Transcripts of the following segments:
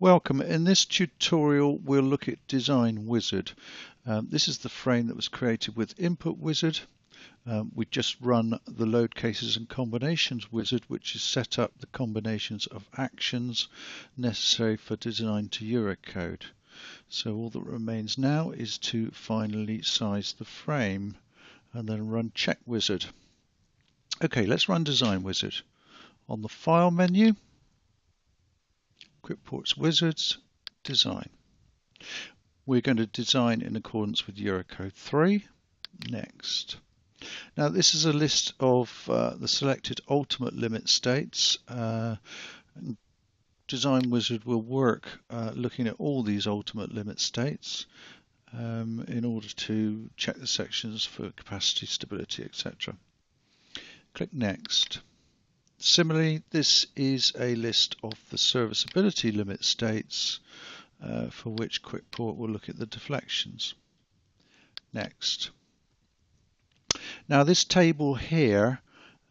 Welcome. In this tutorial we'll look at Design Wizard. This is the frame that was created with Input Wizard. We just run the Load Cases and Combinations wizard, which is set up the combinations of actions necessary for design to Eurocode. So all that remains now is to finally size the frame and then run Check Wizard. Okay, let's run Design Wizard. On the File menu, Quikport's Wizards, Design. We're going to design in accordance with Eurocode 3. Next. Now this is a list of the selected ultimate limit states. Design Wizard will work looking at all these ultimate limit states in order to check the sections for capacity, stability, etc. Click Next. Similarly, this is a list of the serviceability limit states for which Quikport will look at the deflections. Next. Now this table here,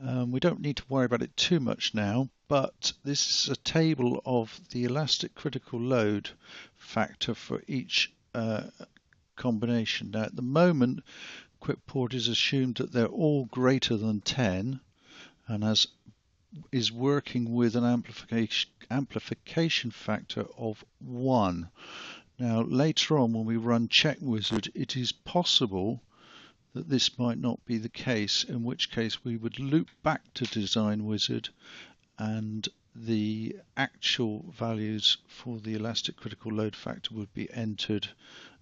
we don't need to worry about it too much now, but this is a table of the elastic critical load factor for each combination. Now at the moment, Quikport is assumed that they're all greater than 10 and is working with an amplification factor of 1. Now later on when we run Check Wizard, it is possible that this might not be the case, in which case we would loop back to Design Wizard and the actual values for the elastic critical load factor would be entered,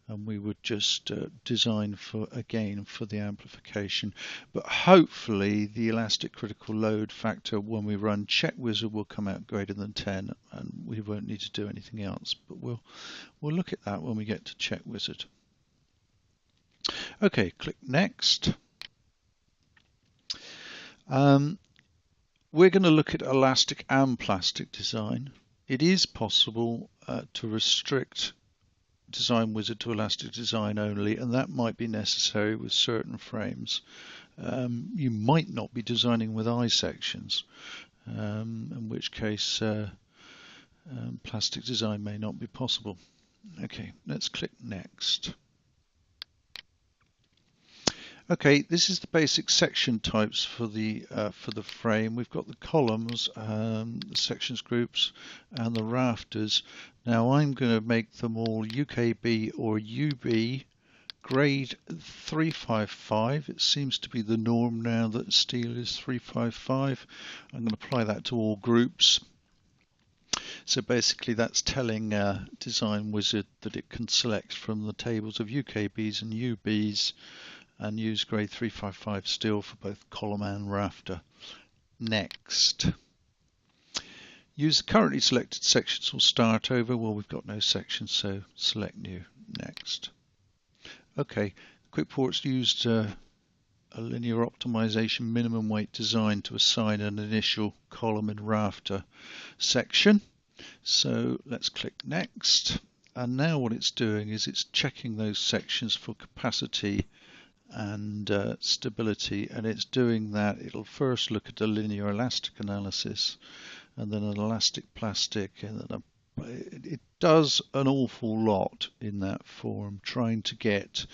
and we would just design again for the amplification. But hopefully the elastic critical load factor when we run Check Wizard will come out greater than 10 and we won't need to do anything else. But we'll look at that when we get to Check Wizard. Okay, click Next. We're going to look at elastic and plastic design. It is possible to restrict Design Wizard to elastic design only, and that might be necessary with certain frames. You might not be designing with I sections, in which case plastic design may not be possible. Okay, let's click Next. Okay, this is the basic section types for the frame. We've got the columns, the sections groups, and the rafters. Now I'm going to make them all UKB or UB, grade 355. It seems to be the norm now that steel is 355. I'm going to apply that to all groups. So basically that's telling Design Wizard that it can select from the tables of UKBs and UBs and use grade 355 steel for both column and rafter. Next. Use the currently selected sections or start over. Well, we've got no sections, so select new. Next. Okay, Quikport's used a linear optimization minimum weight design to assign an initial column and rafter section. So let's click Next. And now what it's doing is it's checking those sections for capacity and stability, and it's doing that. It'll first look at a linear elastic analysis and then an elastic plastic, and then it does an awful lot in that form, trying to get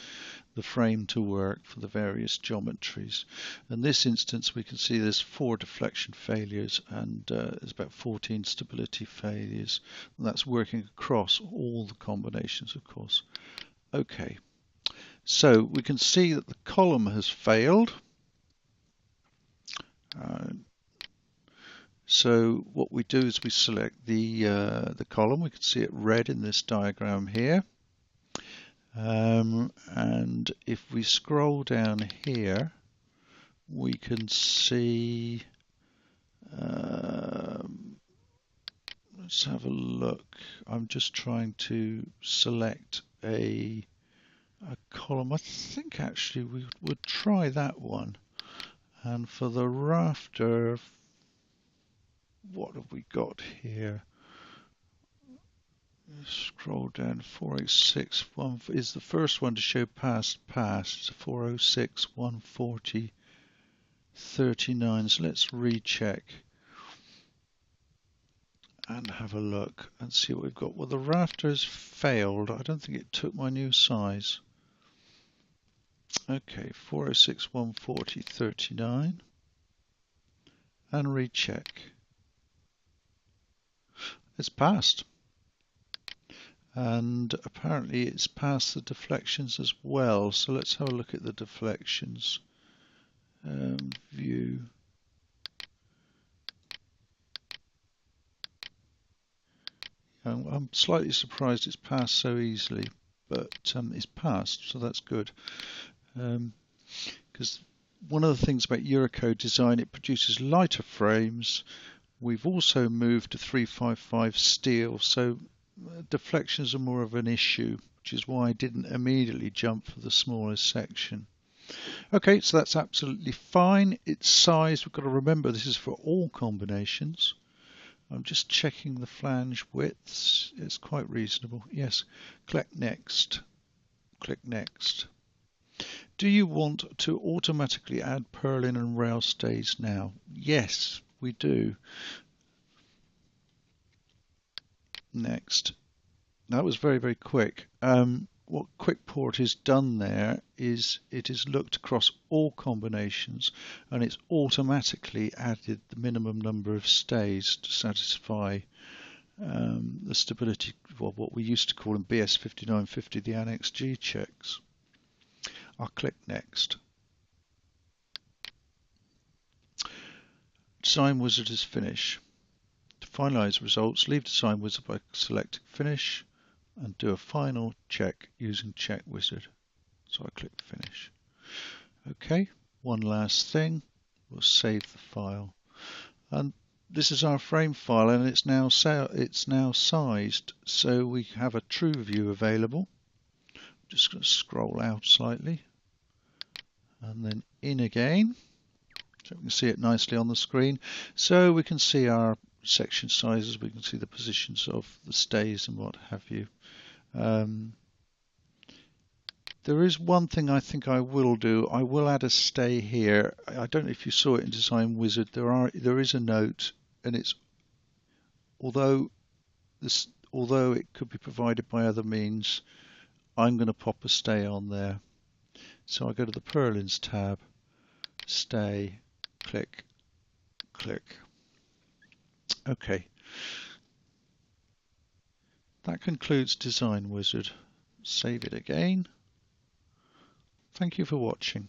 the frame to work for the various geometries. In this instance we can see there's 4 deflection failures and there's about 14 stability failures, and that's working across all the combinations, of course. Okay. So we can see that the column has failed. So what we do is we select the column. We can see it red in this diagram here. And if we scroll down here, we can see, let's have a look. I'm just trying to select a column. I think actually we would try that one. And for the rafter, what have we got here? Scroll down. 406 1 is the first one to show past. It's 406 140 39. So let's recheck. and have a look and see what we've got. Well, the rafters failed. I don't think it took my new size. Okay, 406, 140, 39, and recheck. It's passed. And apparently it's passed the deflections as well. So let's have a look at the deflections. View. I'm slightly surprised it's passed so easily, but it's passed, so that's good. Because one of the things about Eurocode design, it produces lighter frames. We've also moved to 355 steel, so deflections are more of an issue, which is why I didn't immediately jump for the smallest section. Okay, so that's absolutely fine. It's size. We've got to remember this is for all combinations. I'm just checking the flange widths. It's quite reasonable. Yes, click next. Click next. Do you want to automatically add purlin and rail stays now? Yes, we do. Next. That was very, very quick. What Quikport has done there is it has looked across all combinations and it's automatically added the minimum number of stays to satisfy the stability, well, what we used to call in BS 5950 the Annex G checks. I'll click next. Design Wizard is finished. To finalize results, leave Design Wizard by selecting Finish and do a final check using Check Wizard. So I click Finish. Okay, one last thing. We'll save the file. And this is our frame file, and it's now sized, so we have a true view available. I'm just going to scroll out slightly and then in again, so we can see it nicely on the screen. So we can see our section sizes, we can see the positions of the stays and what have you. There is one thing I think I will do. I will add a stay here. I don't know if you saw it in Design Wizard. There is a note, and it's although it could be provided by other means, I'm going to pop a stay on there. So I go to the Purlins tab, stay, click, click. Okay. That concludes Design Wizard. Save it again. Thank you for watching.